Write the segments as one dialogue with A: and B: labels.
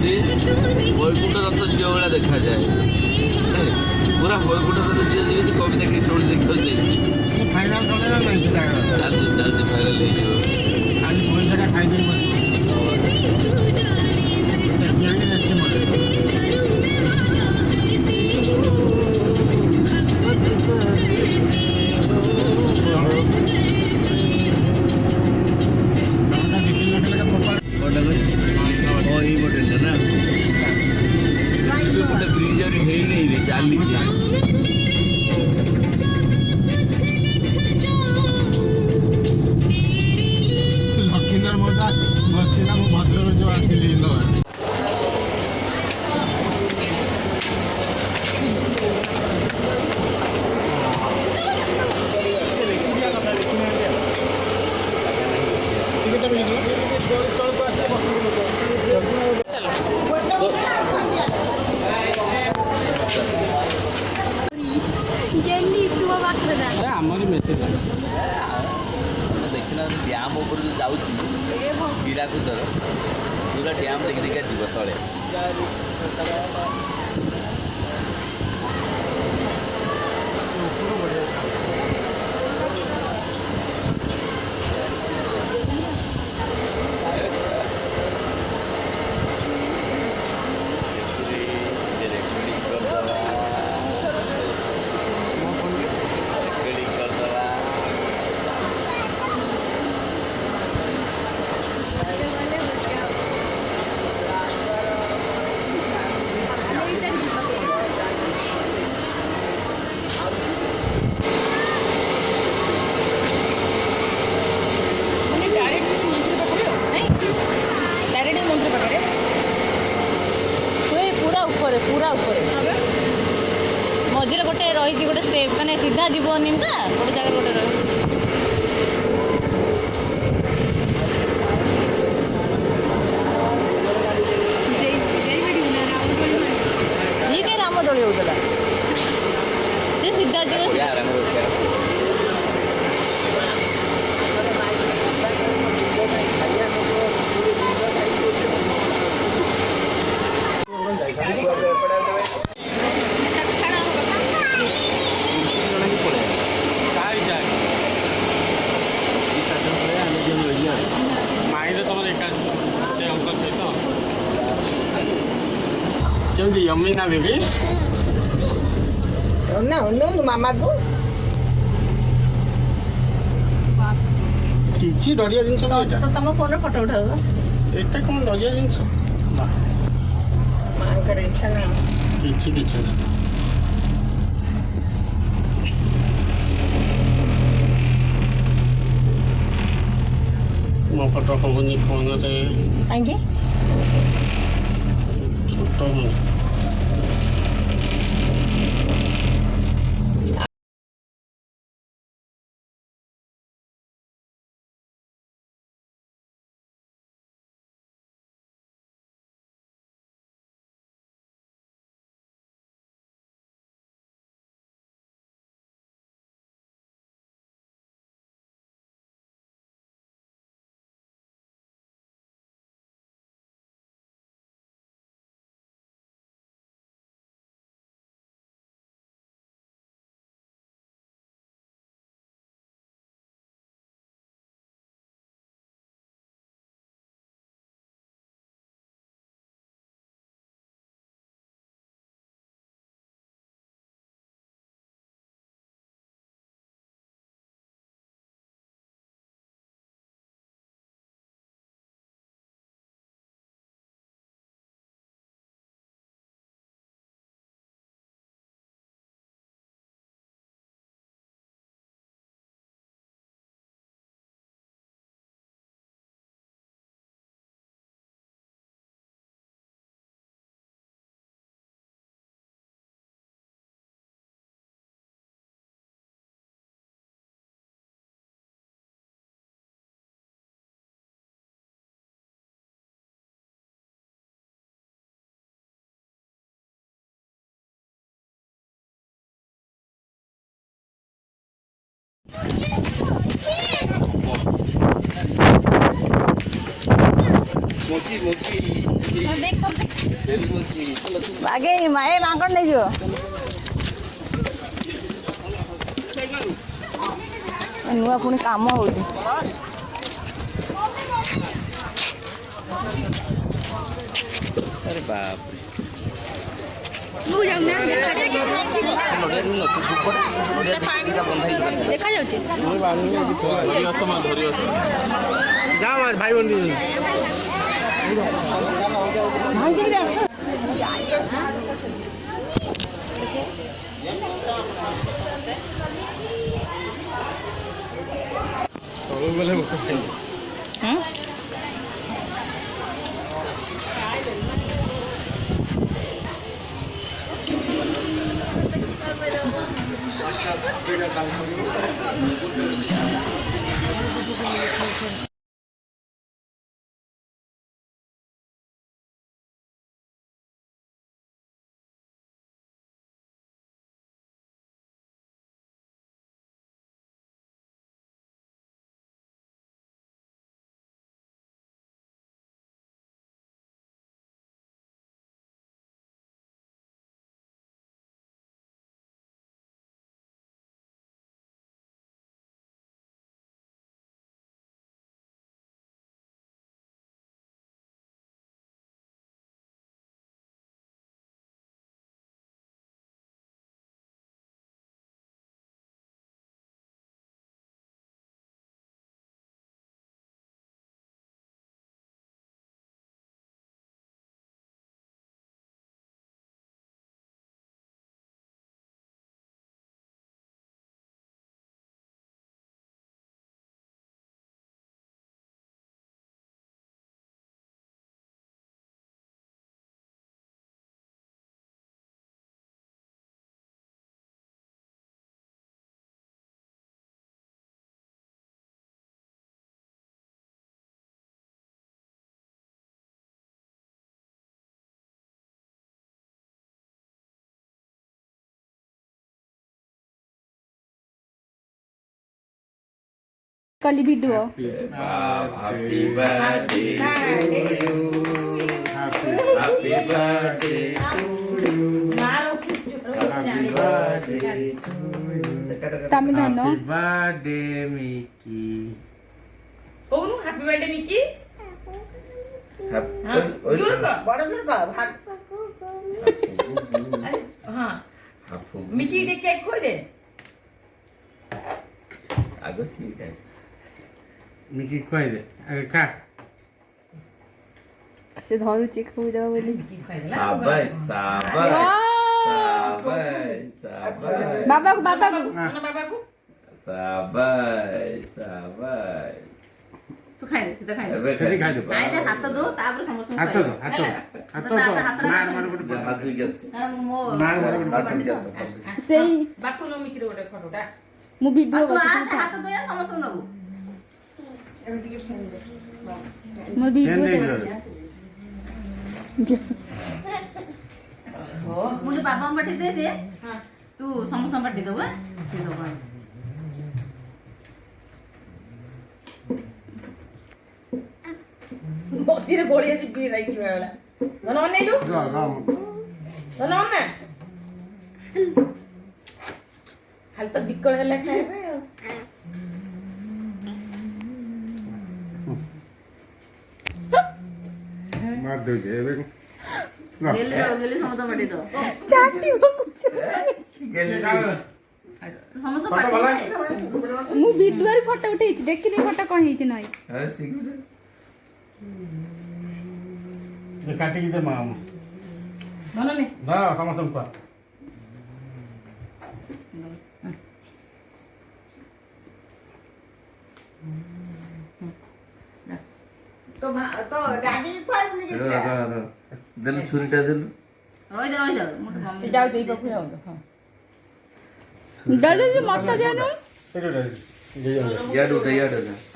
A: ବୈକୁଣ୍ଠ ରଥ ଝିଅ ଭଳିଆ ଦେଖାଯାଏ। ପୁରା ବୈକୁଣ୍ଠ ରଥ ଝିଅ ଯେମିତି କବିତା କିଛି ଶୁଣି ଦେଖିବ
B: ଫାଇନାଲ ଚଳେଇବା ନାହିଁ
A: ଚାଲିଛି ଚାଲିଛି ଫାଇନାଲ ହେଇଯିବ।
B: ଖାଲି ପଇସାଟା ଖାଇଦେଇ ବସିବ।
A: ଏଇ ମଡେଲଟା ନା ଗୋଟେ ବ୍ରିଜ ଆହୁରି ହେଇନି ଚାଲିଛି।
B: ଲକ୍ଷ୍ମୀଧର ମଜା ବସିଥିଲା ମୁଁ ଭଦ୍ରକ ଯୋଉ ଆସିଲି ଆମରି ମେସିନ୍
A: ଦେଖିଲା ଡ୍ୟାମ୍ ଉପରେ ଯୋଉ ଯାଉଛି ହୀରାକୁଦର ପୁରା ଡ୍ୟାମ୍ ଦେଖି ଦେଖିକା ଯିବ ତଳେ।
C: पूरा ऊपर मझे गोटे रही गोटे स्टेप मैंने सीधा जीवन ना गोटे जगह गोटे रही कहीं रामदोली होता सी सीधा जीवन
B: यम्मी ना बेबी
D: ना मामा को
B: किसी डरिया जिनस ना
C: तो तुम फोन फोटो उठाओ
B: एटा कौन डरिया जिनस
D: मां कर इच्छा ना
B: किसी किसी ना मो फोटो होनी फोन रे
D: आंगे
B: छोटो होनी
A: मोची मोची
C: देख
A: बेल मोची
C: आगे माए मांकड़ नहीं जो नुआ पुणी काम होती
A: अरे बाप
C: देखा जाଉଛି
B: जा भाई बंदी
C: कली video
A: happy birthday to you happy birthday to you happy birthday to you
C: Tamil नो
B: हैप्पी बर्थडे मिकी
E: कौन हैप्पी बर्थडे मिकी जोर का
D: बड़ जोर का भाग
E: हां मिकी दे केक खो दे
A: आगो सी है
B: मिकी खोई दे अरे खा
C: से धरु चिक हो देबो बोली
E: मिकी खाइला
A: शाबाश शाबाश शाबाश शाबाश
C: बाबा को
E: बाबा को
A: शाबाश शाबाश
E: तू खाइ दे तो खाइ दे
A: अबे
B: खाई दे
E: खाइ दे हाथ दो तापर समोसा
B: हाथ दो हाथ दो मार मार
A: जा हाथ गैस
E: मो
B: मार मार
A: हाथ गैस
C: सेई
E: बाकु नो मिकी गोटे खटोटा
C: मु वीडियो
E: तू
C: करछि
E: हाथ दो या समोसा दबु
C: मु वीडियो
B: फेन
C: करछि
E: हो
F: मुझे बाबा बाटी दे दे
E: हां
F: तू समोसा बाटी दो से दो
E: मोजीरे गोळी जी राई खेळला नन नाही लू नन ना खाली तो बिकळ हेला खाइबे
B: मार दो जे
F: गेले समोसा बाटी दो
C: चाटी कुछ
F: समोसा बाटी
C: मु वीडियो रे फोटो उठेछि देखिनी फोटो कोन हिछि नै
A: हां सीख
B: ये काटी की दे माम
E: नन ने
B: ना समतम पा
D: तो डाडी कोई नहीं किसका
A: दिल छुरीटा दिल
F: रोई दे मोटो
E: से
F: मम्मी
E: जाऊ देई पखु जाऊ हां
C: डले जी मत जानो
A: याडू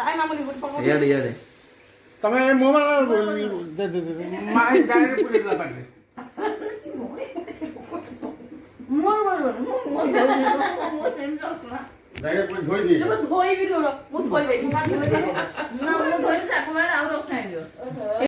E: हाय मामुनी गुड पखु
A: याडे
B: तमे mobile they they my direct पुरे ला पाटे डायरेक्ट पुरे धोई दी
E: धोई भी छोड़ मु धोई दे
F: ना वो धोई से आपको मैं और रखना है जो